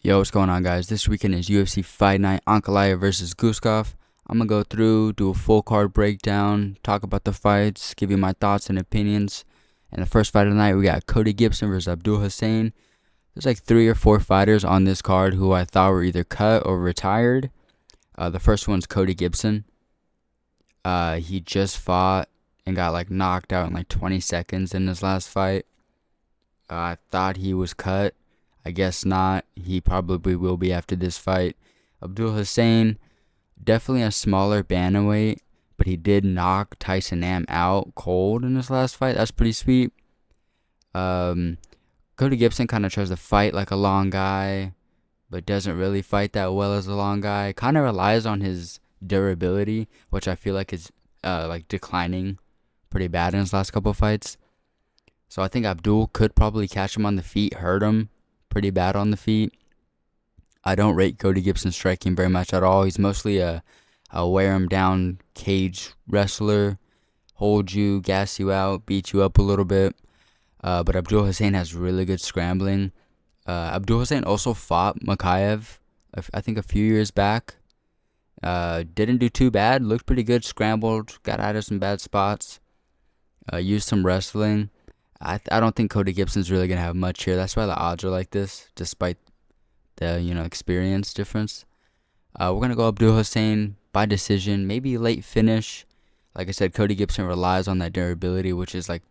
Yo, what's going on, guys? This weekend is UFC Fight Night, Ankalaev versus Guskov. I'm gonna go through, do a full card breakdown, talk about the fights, give you my thoughts and opinions. And the first fight of the night, we got Cody Gibson versus Abdul Hussein. There's like 3 or 4 fighters on this card who I thought were either cut or retired. The first one's Cody Gibson. He just fought and got like knocked out in like 20 seconds in his last fight. I thought he was cut. I guess not. He probably will be after this fight. Abdul Hussein, definitely a smaller bantamweight, but he did knock Tyson Nam out cold in his last fight. That's pretty sweet. Cody Gibson kind of tries to fight like a long guy, but doesn't really fight that well as a long guy. Kind of relies on his durability, which I feel like is like declining pretty bad in his last couple of fights. So I think Abdul could probably catch him on the feet, hurt him pretty bad on the feet. I don't rate Cody Gibson striking very much at all. He's mostly a wear him down cage wrestler, hold you, gas you out, beat you up a little bit. But Abdul Hussein has really good scrambling. Abdul Hussein also fought Makaev, I think a few years back. Didn't do too bad, looked pretty good, scrambled, got out of some bad spots, used some wrestling. I don't think Cody Gibson's really going to have much here. That's why the odds are like this, despite the, experience difference. We're going to go Abdul Hussein by decision, maybe late finish. Like I said, Cody Gibson relies on that durability, which is like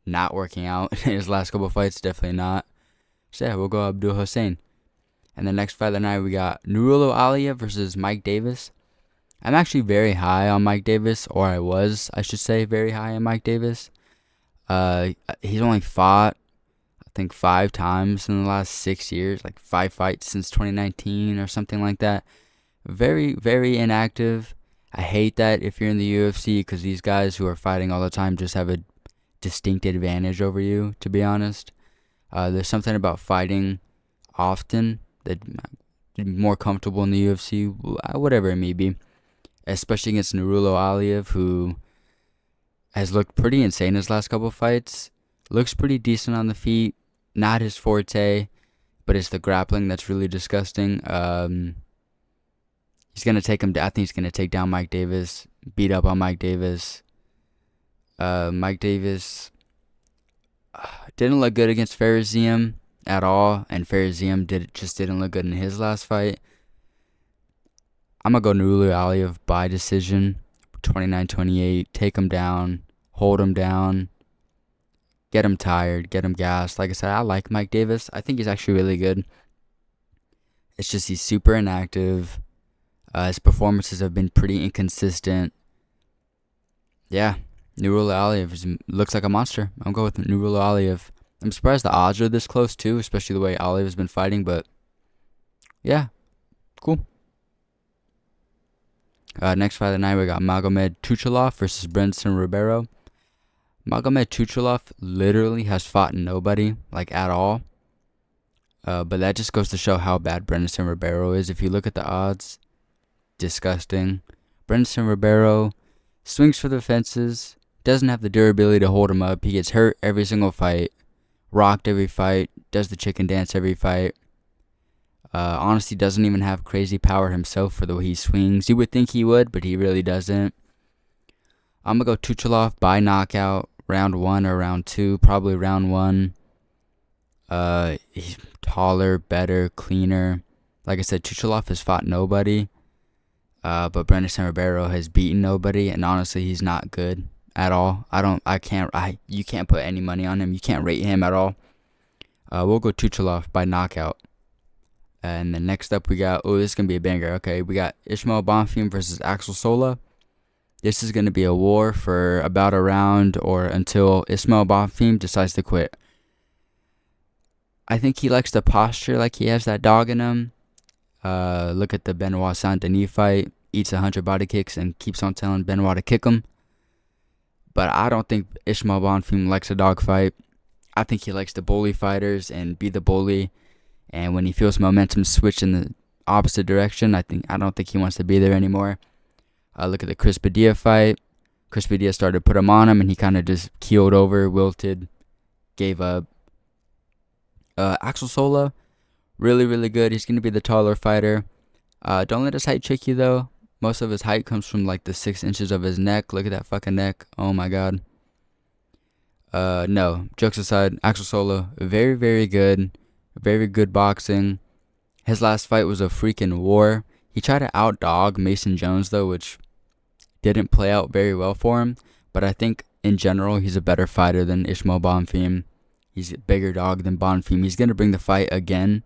not working out in his last couple fights. Definitely not. So yeah, we'll go Abdul Hussein. And the next fight of the night, we got Nurullo Aliev versus Mike Davis. I'm actually very high on Mike Davis, or I should say, very high on Mike Davis. He's only fought, I think, 5 times in the last 6 years, like 5 fights since 2019 or something like that. Very, very inactive. I hate that if you're in the UFC, because these guys who are fighting all the time just have a distinct advantage over you, to be honest. There's something about fighting often that more comfortable in the UFC, whatever it may be. Especially against Nurullo Aliev, who has looked pretty insane his last couple fights. Looks pretty decent on the feet. Not his forte, but it's the grappling that's really disgusting. He's going to take him down. I think he's going to take down Mike Davis. Beat up on Mike Davis. Mike Davis didn't look good against Faraziem at all. And Faraziem didn't look good in his last fight. I'm going to go Nurullo Aliev by decision. 29-28, take him down, hold him down, get him tired, get him gassed. Like I said, I like Mike Davis. I think he's actually really good. It's just he's super inactive. His performances have been pretty inconsistent. Yeah, Nurullo Aliev looks like a monster. I'll go with Nurullo Aliev. I'm surprised the odds are this close too, especially the way Aliev has been fighting, but yeah, cool. Next fight of the night, we got Magomed Tuchalov versus Brenson Ribeiro. Magomed Tuchalov literally has fought nobody, like, at all. But that just goes to show how bad Brenson Ribeiro is. If you look at the odds, disgusting. Brenson Ribeiro swings for the fences, doesn't have the durability to hold him up. He gets hurt every single fight, rocked every fight, does the chicken dance every fight. Honestly, doesn't even have crazy power himself for the way he swings. You would think he would, but he really doesn't. I'm going to go Tuchalov by knockout, round 1 or round 2, probably round 1. He's taller, better, cleaner. Like I said, Tuchalov has fought nobody, but Brenson Ribeiro has beaten nobody, and honestly, he's not good at all. You can't put any money on him. You can't rate him at all. We'll go Tuchalov by knockout. And then next up we got, this is going to be a banger. Okay, we got Ismail Bonfim versus Axel Sola. This is going to be a war for about a round or until Ismail Bonfim decides to quit. I think he likes to posture like he has that dog in him. Look at the Benoit Saint-Denis fight. Eats 100 body kicks and keeps on telling Benoit to kick him. But I don't think Ismail Bonfim likes a dog fight. I think he likes to bully fighters and be the bully. And when he feels momentum switch in the opposite direction, I don't think he wants to be there anymore. Look at the Chris Padilla fight. Chris Padilla started to put him on him, and he kind of just keeled over, wilted, gave up. Axel Sola Really, really good. He's gonna be the taller fighter. Don't let his height trick you though. Most of his height comes from like the 6 inches of his neck. Look at that fucking neck. Oh my god. No. Jokes aside, Axel Solo, very, very good. Very good boxing. His last fight was a freaking war. He tried to outdog Mason Jones though, which didn't play out very well for him. But I think in general, he's a better fighter than Ishmael Bonfim. He's a bigger dog than Bonfim. He's gonna bring the fight again.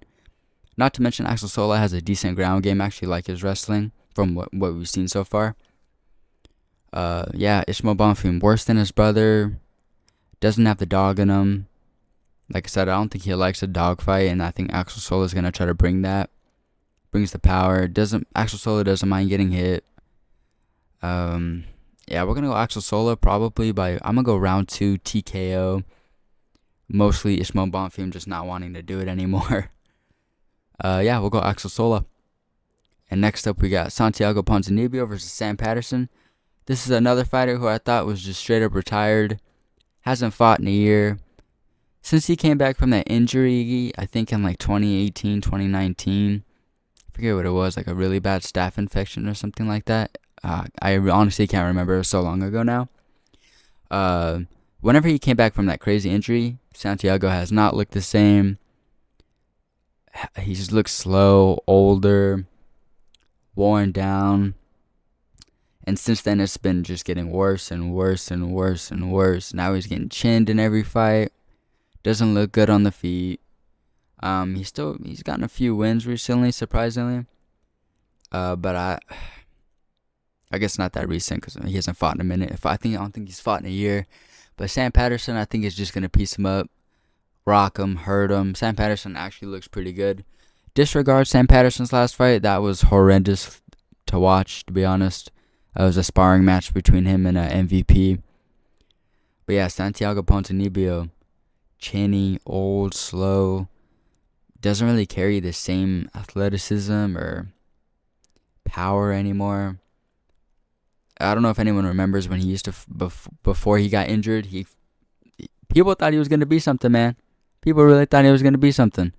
Not to mention, Axel Sola has a decent ground game. I actually like his wrestling from what we've seen so far. Yeah, Ishmael Bonfim, worse than his brother. Doesn't have the dog in him. Like I said, I don't think he likes a dog fight, and I think Axel Sola is gonna try to bring that. Brings the power. Axel Sola doesn't mind getting hit. Yeah, we're gonna go Axel Sola probably by. I'm gonna go round 2 TKO. Mostly Ishmael Bonfim just not wanting to do it anymore. Yeah, we'll go Axel Sola. And next up, we got Santiago Ponzinibbio versus Sam Patterson. This is another fighter who I thought was just straight up retired. Hasn't fought in a year. Since he came back from that injury, I think in like 2018, 2019. I forget what it was, like a really bad staph infection or something like that. I honestly can't remember. It was so long ago now. Whenever he came back from that crazy injury, Santiago has not looked the same. He just looks slow, older, worn down. And since then, it's been just getting worse and worse and worse and worse. Now he's getting chinned in every fight. Doesn't look good on the feet. He's gotten a few wins recently, surprisingly. But I guess not that recent because he hasn't fought in a minute. I don't think he's fought in a year. But Sam Patterson, I think, is just gonna piece him up, rock him, hurt him. Sam Patterson actually looks pretty good. Disregard Sam Patterson's last fight. That was horrendous to watch, to be honest. It was a sparring match between him and MVP. But yeah, Santiago Ponzinibbio, chinny, old, slow, doesn't really carry the same athleticism or power anymore. I don't know if anyone remembers when he used to, before he got injured, people thought he was going to be something, man. People really thought he was going to be something.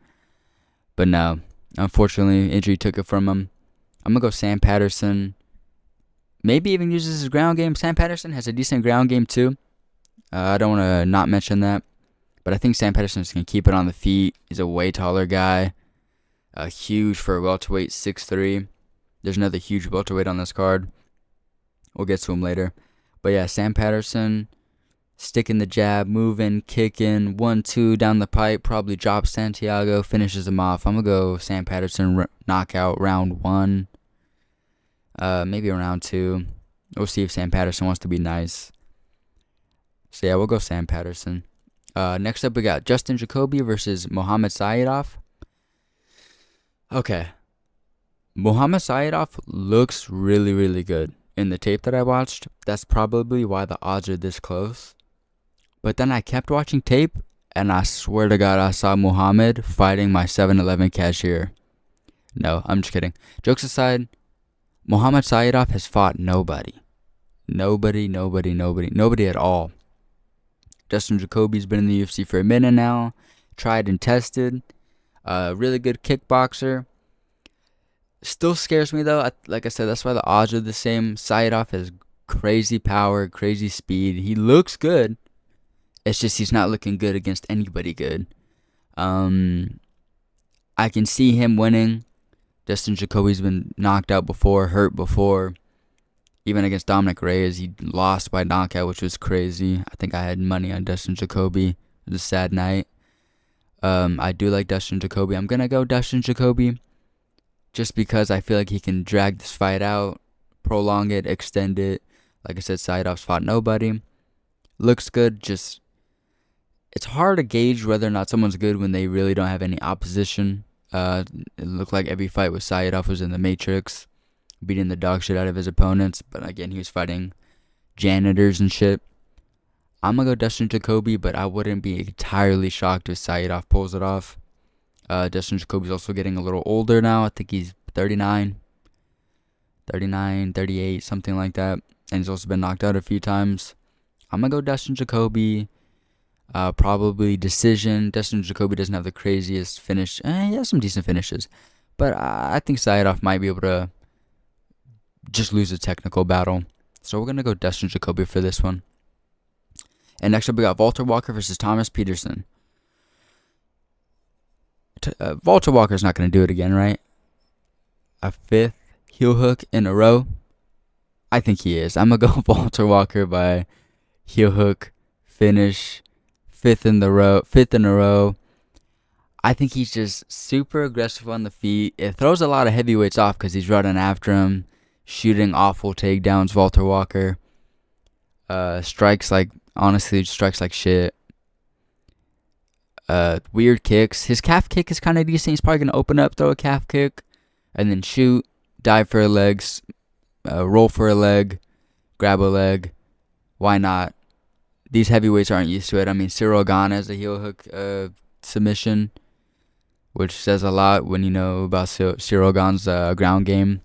But no, unfortunately, injury took it from him. I'm going to go Sam Patterson. Maybe even uses his ground game. Sam Patterson has a decent ground game too. I don't want to not mention that. But I think Sam Patterson is going to keep it on the feet. He's a way taller guy. Huge for a welterweight, 6'3". There's another huge welterweight on this card. We'll get to him later. But yeah, Sam Patterson, sticking the jab, moving, kicking, 1-2 down the pipe, probably drops Santiago, finishes him off. I'm going to go Sam Patterson knockout round 1. Maybe round 2. We'll see if Sam Patterson wants to be nice. So yeah, we'll go Sam Patterson. Next up, we got Justin Jacoby versus Mohamed Saidov. Okay. Mohamed Saidov looks really, really good in the tape that I watched. That's probably why the odds are this close. But then I kept watching tape, and I swear to God, I saw Mohamed fighting my 7-Eleven cashier. No, I'm just kidding. Jokes aside, Mohamed Saidov has fought nobody. Nobody at all. Justin Jacoby's been in the UFC for a minute now. Tried and tested. Really good kickboxer. Still scares me though. Like I said, that's why the odds are the same. Saidov has crazy power, crazy speed. He looks good. It's just he's not looking good against anybody good. I can see him winning. Justin Jacoby's been knocked out before, hurt before. Even against Dominic Reyes, he lost by knockout, which was crazy. I think I had money on Justin Jacoby. It was a sad night. I do like Justin Jacoby. I'm going to go Justin Jacoby just because I feel like he can drag this fight out, prolong it, extend it. Like I said, Saidov's fought nobody. Looks good, just it's hard to gauge whether or not someone's good when they really don't have any opposition. It looked like every fight with Saidov was in the Matrix, beating the dog shit out of his opponents. But again, he was fighting janitors and shit. I'm going to go Justin Jacoby, but I wouldn't be entirely shocked if Saidov pulls it off. Justin Jacoby's also getting a little older now. I think he's 39, 38, something like that. And he's also been knocked out a few times. I'm going to go Justin Jacoby. Probably decision. Dustin Jacoby doesn't have the craziest finish. He has some decent finishes, but I think Saidov might be able to just lose a technical battle. So we're gonna go Dustin Jacoby for this one. And next up we got Walter Walker versus Thomas Peterson. Walter Walker's not gonna do it again, right? A fifth heel hook in a row. I think he is. I'm gonna go Walter Walker by heel hook finish, fifth in a row. I think he's just super aggressive on the feet. It throws a lot of heavyweights off because he's running after him, shooting awful takedowns. Walter Walker strikes like shit. Weird kicks. His calf kick is kind of decent. He's probably gonna open up, throw a calf kick, and then shoot, dive for a leg, roll for a leg, grab a leg. Why not? These heavyweights aren't used to it. I mean, Cyril Gane has a heel hook submission, which says a lot when you know about Cyril Gane's ground game.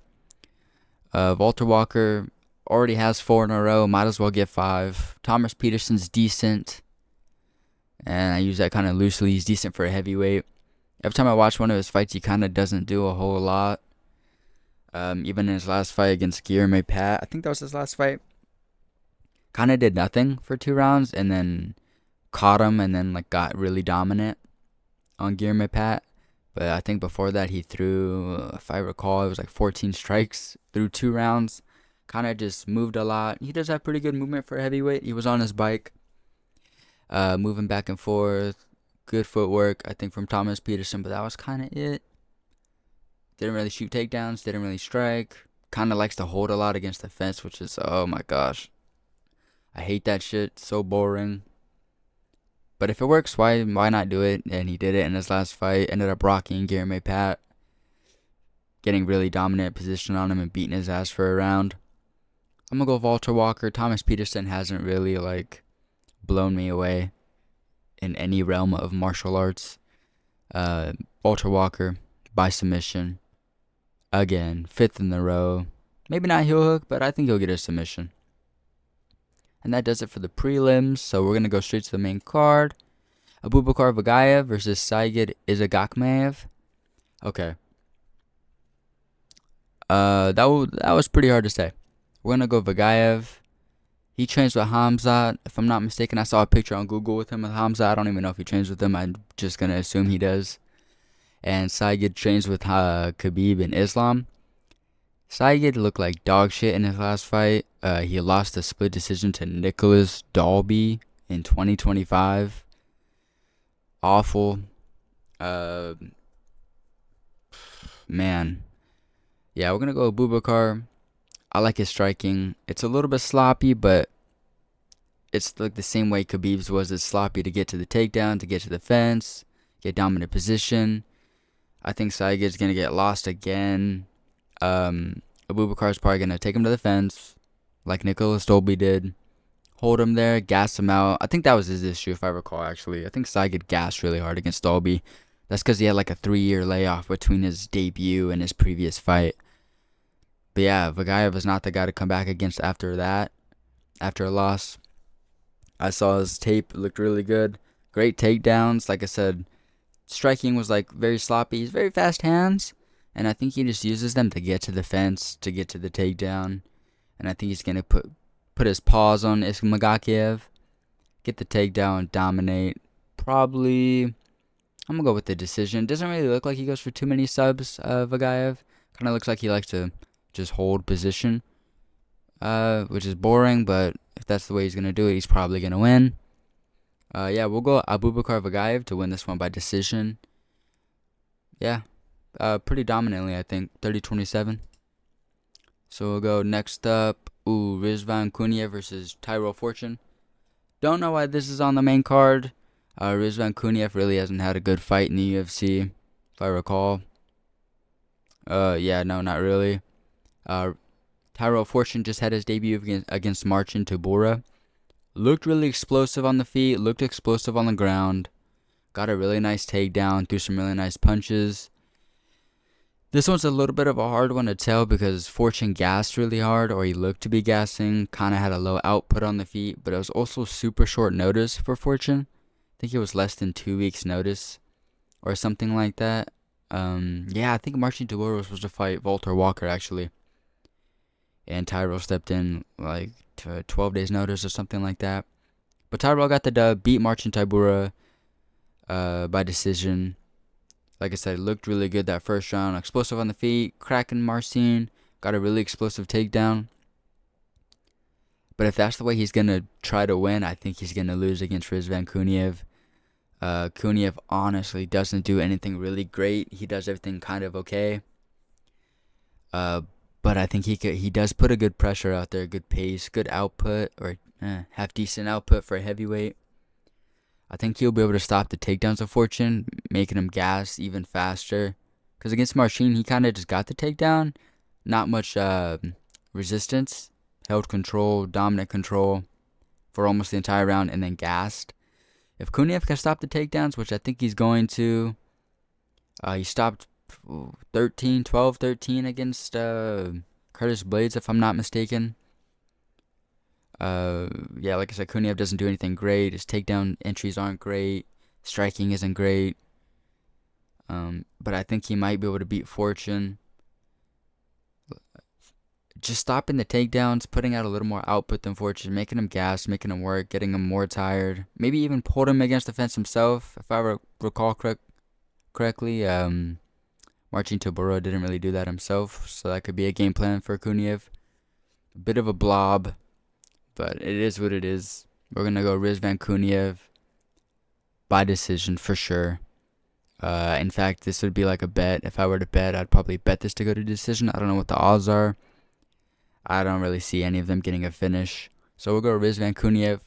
Walter Walker already has 4 in a row. Might as well get 5. Thomas Peterson's decent, and I use that kind of loosely. He's decent for a heavyweight. Every time I watch one of his fights, he kind of doesn't do a whole lot. Even in his last fight against Guilherme Pat, I think that was his last fight, kind of did nothing for 2 rounds and then caught him and then like got really dominant on Guilherme Pat. But I think before that he threw, if I recall, it was like 14 strikes through 2 rounds. Kind of just moved a lot. He does have pretty good movement for a heavyweight. He was on his bike, moving back and forth. Good footwork, I think, from Thomas Peterson, but that was kind of it. Didn't really shoot takedowns, didn't really strike. Kind of likes to hold a lot against the fence, which is, oh my gosh. I hate that shit. So boring. But if it works, why not do it? And he did it in his last fight. Ended up rocking Guilherme Pat, getting really dominant position on him and beating his ass for a round. I'm going to go Walter Walker. Thomas Peterson hasn't really, like, blown me away in any realm of martial arts. Walter Walker by submission. Again, 5th in a row. Maybe not heel hook, but I think he'll get a submission. And that does it for the prelims. So we're going to go straight to the main card. Abubakar Vagayev versus Saigid Izagakmaev. Okay. That was pretty hard to say. We're going to go Vagayev. He trains with Hamzat. If I'm not mistaken, I saw a picture on Google with him with Hamzat. I don't even know if he trains with him. I'm just going to assume he does. And Saigid trains with Khabib and Islam. Saigid looked like dog shit in his last fight. He lost a split decision to Nicholas Dalby in 2025. Awful. Man. Yeah, we're going to go Abubakar. I like his striking. It's a little bit sloppy, but it's like the same way Khabib's was. It's sloppy to get to the takedown, to get to the fence, get dominant position. I think Saigid's going to get lost again. Abubakar's probably going to take him to the fence, like Nicholas Dolby did. Hold him there, gas him out. I think that was his issue, if I recall, actually. I think Saigid gassed really hard against Dolby. That's because he had like a 3-year layoff between his debut and his previous fight. But yeah, Vagayev was not the guy to come back against after that, after a loss. I saw his tape, it looked really good. Great takedowns. Like I said, striking was like very sloppy. He's very fast hands, and I think he just uses them to get to the fence, to get to the takedown. And I think he's going to put his paws on Ismagakiev, get the takedown, dominate. Probably, I'm going to go with the decision. Doesn't really look like he goes for too many subs, Vagayev. Kind of looks like he likes to just hold position, which is boring, but if that's the way he's going to do it, he's probably going to win. Yeah, we'll go Abubakar Vagayev to win this one by decision. Yeah, pretty dominantly, I think, 30-27. So we'll go next up, Rizvan Kuniev versus Tyrell Fortune. Don't know why this is on the main card. Rizvan Kuniev really hasn't had a good fight in the UFC, if I recall. Yeah, no, not really. Tyrell Fortune just had his debut against Marcin Tybura. Looked really explosive on the feet, looked explosive on the ground. Got a really nice takedown, threw some really nice punches. This one's a little bit of a hard one to tell because Fortune gassed really hard, or he looked to be gassing. Kind of had a low output on the feet, but it was also super short notice for Fortune. think it was less than 2 weeks notice or something like that. Yeah, I think Marcin Tybura was supposed to fight Walter Walker actually, and Tyrell stepped in like 12 days notice or something like that. But Tyrell got the dub, beat Marcin Tybura by decision. Like I said, looked really good that first round. Explosive on the feet, cracking Marcin, got a really explosive takedown. But if that's the way he's gonna try to win, I think he's gonna lose against Rizvan Kuniev. Kuniev honestly doesn't do anything really great. He does everything kind of okay. But I think he does put a good pressure out there, good pace, good output, or half decent output for a heavyweight. I think he'll be able to stop the takedowns of Fortune, making him gas even faster. Because against Marcin, he kind of just got the takedown, not much resistance, held control, dominant control for almost the entire round, and then gassed. If Kuniev can stop the takedowns, which I think he's going to, he stopped 12-13 against Curtis Blades, if I'm not mistaken. Yeah, like I said, Kuniev doesn't do anything great. His takedown entries aren't great. Striking isn't great. But I think he might be able to beat Fortune. Just stopping the takedowns, putting out a little more output than Fortune, making him gas, making him work, getting him more tired. Maybe even pulled him against the fence himself, if I recall correctly. Marcin Tybura didn't really do that himself, so that could be a game plan for Kuniev. A bit of a blob, but it is what it is. We're going to go Rizvan Kuniev by decision for sure. In fact, this would be like a bet. If I were to bet, I'd probably bet this to go to decision. I don't know what the odds are. I don't really see any of them getting a finish. So we'll go Rizvan Kuniev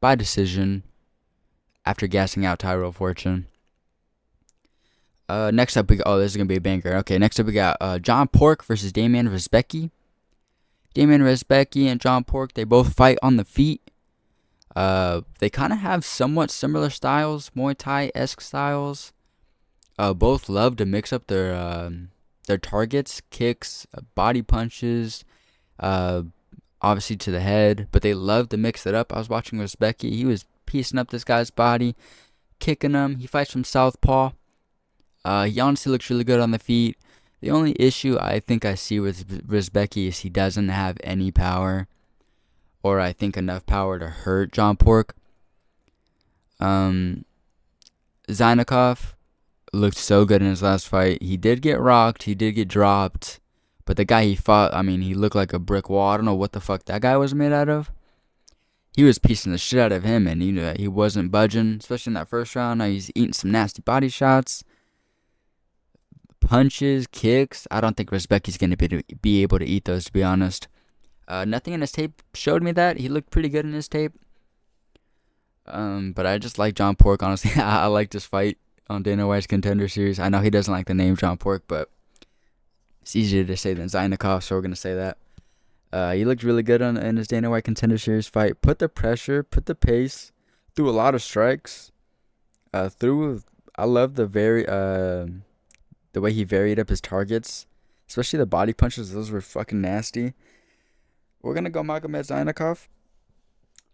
by decision after gassing out Tyrell Fortune. Next up, this is going to be a banger. Okay, next up we got John Pork versus Damian Rizbecki. Damian Rizbecki and John Pork, they both fight on the feet. They kind of have somewhat similar styles, Muay Thai-esque styles. Both love to mix up their targets, kicks, body punches, obviously to the head, but they love to mix it up. I was watching Rizbecki. He was piecing up this guy's body, kicking him. He fights from southpaw. He honestly looks really good on the feet. The only issue I think I see with Rizbecki is he doesn't have any power, or I think enough power to hurt John Pork. Zainikov looked so good in his last fight. He did get rocked. He did get dropped. But the guy he fought, I mean, he looked like a brick wall. I don't know what the fuck that guy was made out of. He was piecing the shit out of him, and he wasn't budging, especially in that first round. Now he's eating some nasty body shots. Punches, kicks. I don't think Rizbecki's going to be able to eat those, to be honest. Nothing in his tape showed me that. He looked pretty good in his tape. But I just like John Pork, honestly. I like this fight on Dana White's Contender Series. I know he doesn't like the name John Pork, but it's easier to say than Zainikov, so we're going to say that. He looked really good in his Dana White Contender Series fight. Put the pressure, put the pace, threw a lot of strikes. I love the way he varied up his targets, especially the body punches. Those were fucking nasty. We're going to go Magomed Zainikov.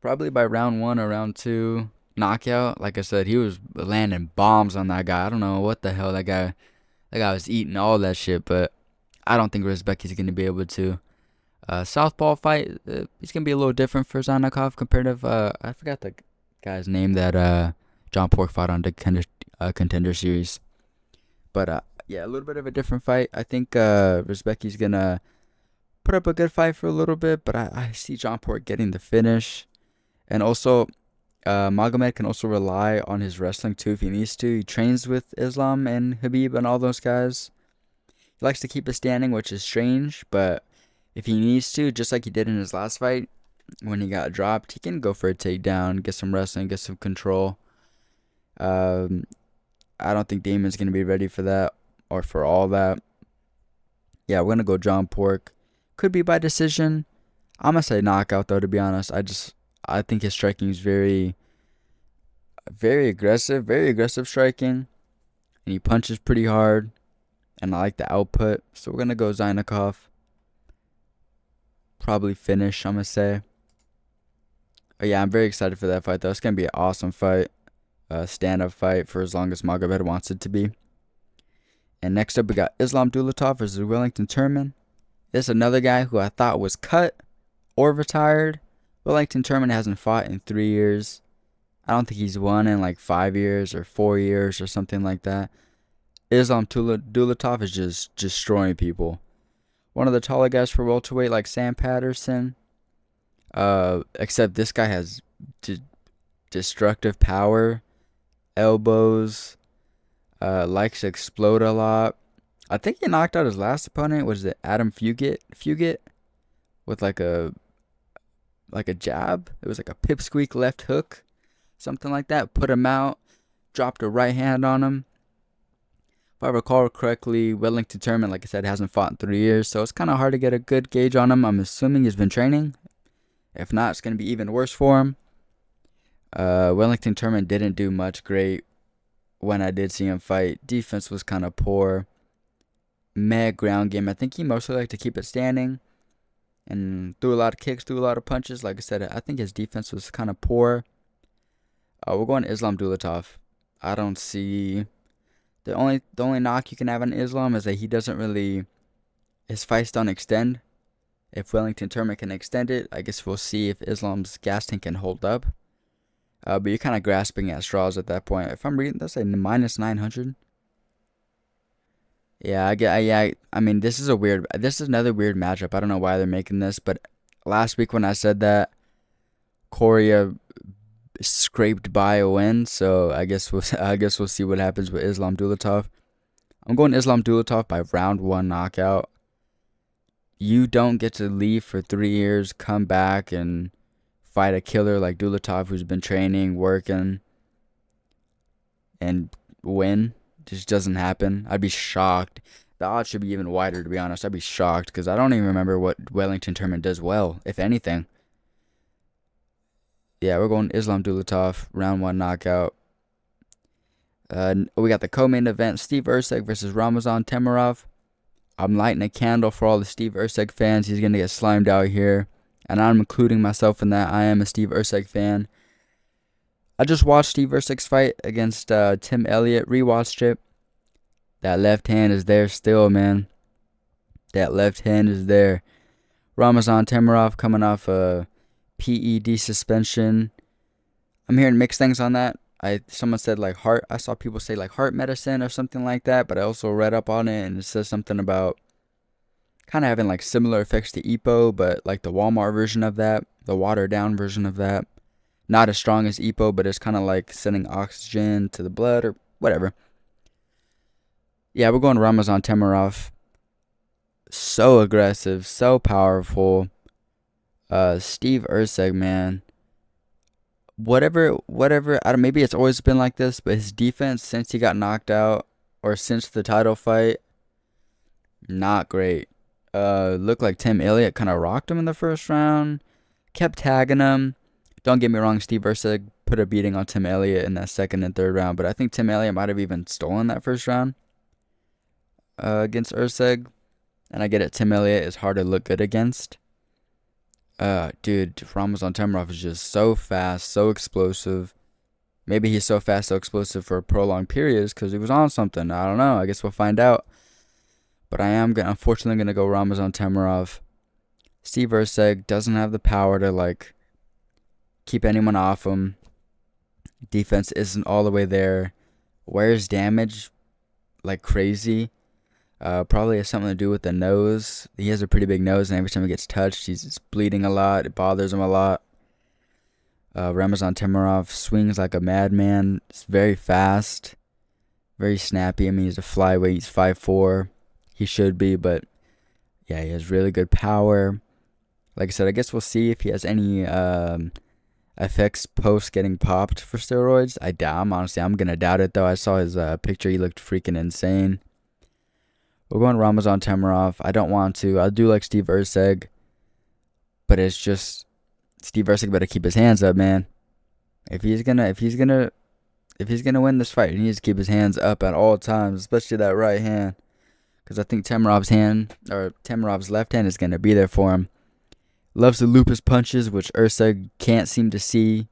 Probably by round 1 or round 2 knockout. Like I said, he was landing bombs on that guy. I don't know what the hell that guy was eating all that shit, but I don't think Rizbecki's going to be able to. Southpaw fight, he's going to be a little different for Zainikov compared to, I forgot the guy's name that John Pork fought on the Contender Series. But yeah, a little bit of a different fight. I think Rizbecki's going to put up a good fight for a little bit, but I see John Pork getting the finish. And also, Magomed can also rely on his wrestling too if he needs to. He trains with Islam and Khabib and all those guys. He likes to keep it standing, which is strange, but if he needs to, just like he did in his last fight, when he got dropped, he can go for a takedown, get some wrestling, get some control. I don't think Damon's going to be ready for that or for all that. Yeah, we're going to go John Pork. Could be by decision. I'm going to say knockout, though, to be honest. I think his striking is very, very aggressive striking. And he punches pretty hard. And I like the output. So we're going to go Zainikov. Probably finish, I'm going to say. But yeah, I'm very excited for that fight, though. It's going to be an awesome fight. stand-up fight for as long as Magomed wants it to be. And next up, we got Islam Dulatov versus Wellington Turman. This is another guy who I thought was cut or retired. Wellington Turman hasn't fought in 3 years. I don't think he's won in like 5 years or 4 years or something like that. Islam Dulatov is just destroying people. One of the taller guys for welterweight, like Sam Patterson. Except this guy has destructive power, elbows, likes to explode a lot. I think he knocked out his last opponent. Was it Adam Fugit with like a jab? It was like a pipsqueak left hook, something like that. Put him out, dropped a right hand on him. If I recall correctly, Wellington Turman, like I said, hasn't fought in 3 years, so it's kind of hard to get a good gauge on him. I'm assuming he's been training. If not, it's going to be even worse for him. Wellington Turman didn't do much great when I did see him fight. Defense was kind of poor. Meh ground game. I think he mostly liked to keep it standing and threw a lot of kicks, threw a lot of punches. Like I said, I think his defense was kind of poor. We're going Islam Dulatov. I don't see... The only knock you can have on Islam is that he doesn't really... His fights don't extend. If Wellington Turman can extend it, I guess we'll see if Islam's gas tank can hold up. But you're kind of grasping at straws at that point. If I'm reading this, like minus 900. Yeah, I mean, this is another weird matchup. I don't know why they're making this, but last week when I said that, Korea scraped by a win, so I guess we'll see what happens with Islam Dulatov. I'm going Islam Dulatov by round 1 knockout. You don't get to leave for 3 years, come back and fight a killer like Dulatov who's been training, working, and win. Just doesn't happen. I'd be shocked. The odds should be even wider, to be honest. I'd be shocked because I don't even remember what Wellington Turman does well, if anything. Yeah, we're going Islam Dulatov, round 1 knockout. We got the co-main event, Steve Erceg versus Ramazan Temirov. I'm lighting a candle for all the Steve Erceg fans. He's going to get slimed out here, and I'm including myself in that. I am a Steve Erceg fan. I just watched Steve Erceg's fight against Tim Elliott, rewatched it. That left hand is there still, man. That left hand is there. Ramazan Temirov coming off a PED suspension. I'm hearing mixed things on that. Someone said like heart. I saw people say like heart medicine or something like that, but I also read up on it and it says something about kind of having like similar effects to EPO, but like the Walmart version of that, the watered down version of that. Not as strong as EPO, but it's kind of like sending oxygen to the blood or whatever. Yeah, we're going Ramazan Temirov. So aggressive, so powerful. Steve Erceg, man. Whatever. I don't. Maybe it's always been like this, but his defense since he got knocked out or since the title fight, not great. Looked like Tim Elliott kind of rocked him in the first round. Kept tagging him. Don't get me wrong, Steve Erceg put a beating on Tim Elliott in that second and third round, but I think Tim Elliott might have even stolen that first round against Erceg. And I get it, Tim Elliott is hard to look good against. Dude, Ramazan Temirov is just so fast, so explosive. Maybe he's so fast, so explosive for prolonged periods because he was on something. I don't know. I guess we'll find out. But I am unfortunately going to go Ramazan Temirov. Steve Erceg doesn't have the power to, like, keep anyone off him. Defense isn't all the way there. Wears damage like crazy. Probably has something to do with the nose. He has a pretty big nose, and every time he gets touched, he's bleeding a lot. It bothers him a lot. Ramazan Temirov swings like a madman. It's very fast, very snappy. I mean, he's a flyweight. He's 5'4". He should be, but yeah, he has really good power. Like I said, I guess we'll see if he has any effects post getting popped for steroids. I'm gonna doubt it though. I saw his picture. He looked freaking insane. We're going Ramazan Temirov. I don't want to. I do like Steve Erceg, but it's just Steve Erceg better keep his hands up, man. If he's gonna win this fight, he needs to keep his hands up at all times, especially that right hand, because I think Temirov's left hand is gonna be there for him. Loves to loop his punches, which Erceg can't seem to see.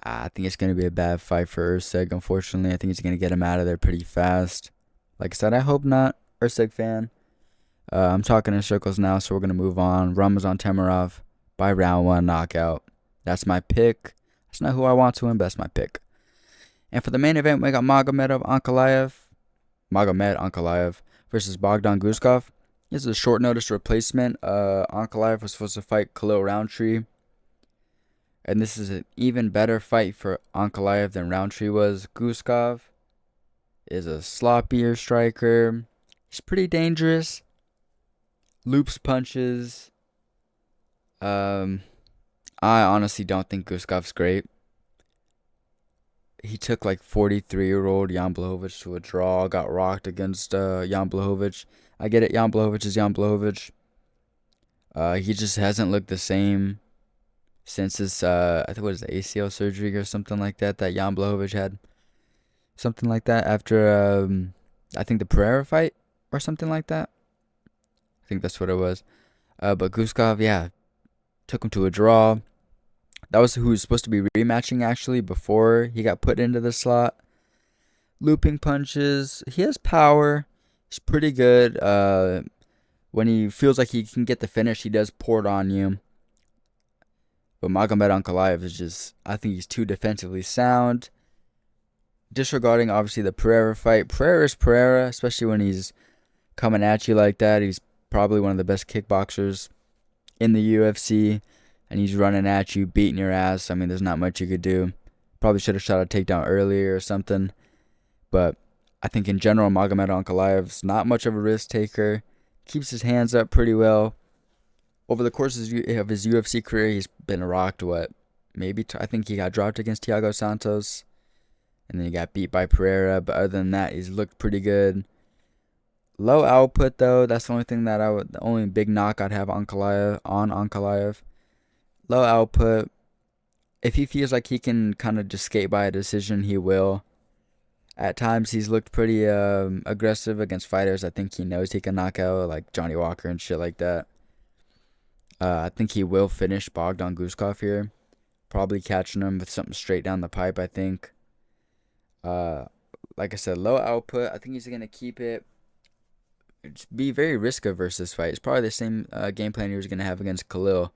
I think it's going to be a bad fight for Usyk, unfortunately. I think he's going to get him out of there pretty fast. Like I said, I hope not. Usyk fan. I'm talking in circles now, so we're going to move on. Ramazan Temirov by round one knockout. That's my pick. That's not who I want to win, but that's my pick. And for the main event, we got Magomed Ankalaev versus Bogdan Guskov. This is a short notice replacement. Ankalaev was supposed to fight Khalil Roundtree. And this is an even better fight for Ankalaev than Roundtree was. Guskov is a sloppier striker. He's pretty dangerous. Loops punches. I honestly don't think Guskov's great. He took like 43-year-old Jan Blachowicz to a draw. Got rocked against Jan Blachowicz. I get it. Jan Blachowicz is Jan Blachowicz. He just hasn't looked the same since his I think it was ACL surgery or something like that Jan Blachowicz had. Something like that after I think the Pereira fight or something like that. I think that's what it was. But Guskov, yeah, took him to a draw. That was who was supposed to be rematching actually before he got put into the slot. Looping punches. He has power. He's pretty good. When he feels like he can get the finish, he does pour it on you. But Magomed Ankalaev is just, I think he's too defensively sound. Disregarding, obviously, the Pereira fight. Pereira is Pereira, especially when he's coming at you like that. He's probably one of the best kickboxers in the UFC. And he's running at you, beating your ass. I mean, there's not much you could do. Probably should have shot a takedown earlier or something. But I think in general, Magomed Ankalaev's not much of a risk taker. Keeps his hands up pretty well. Over the course of his UFC career, he's been rocked, I think he got dropped against Thiago Santos. And then he got beat by Pereira. But other than that, he's looked pretty good. Low output, though. That's the only thing the only big knock I'd have on Ankalaev. Low output. If he feels like he can kind of just skate by a decision, he will. At times, he's looked pretty aggressive against fighters I think he knows he can knock out, like Johnny Walker and shit like that. I think he will finish Bogdan Guskov here. Probably catching him with something straight down the pipe, I think. Like I said, low output. I think he's going to keep it. Just be very risk averse this fight. It's probably the same game plan he was going to have against Khalil.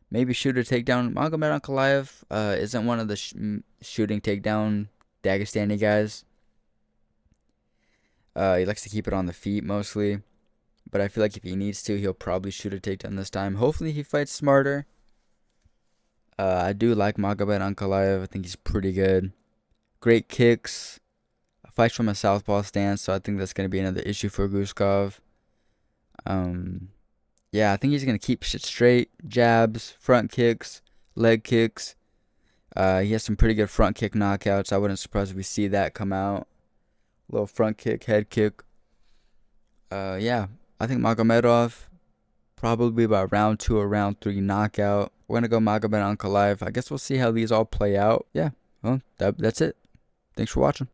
Maybe shoot a takedown. Magomed Ankalaev isn't one of the shooting takedown Dagestani guys. He likes to keep it on the feet mostly. But I feel like if he needs to, he'll probably shoot a takedown this time. Hopefully he fights smarter. I do like Magomed Ankalaev. I think he's pretty good. Great kicks. Fights from a southpaw stance, so I think that's going to be another issue for Guskov. Yeah, I think he's going to keep shit straight. Jabs, front kicks, leg kicks. He has some pretty good front kick knockouts. I wouldn't surprise if we see that come out. Little front kick, head kick. Yeah, I think Magomedov probably by round 2 or round 3 knockout. We're going to go Magomed Ankalaev. I guess we'll see how these all play out. Yeah, well, that's it. Thanks for watching.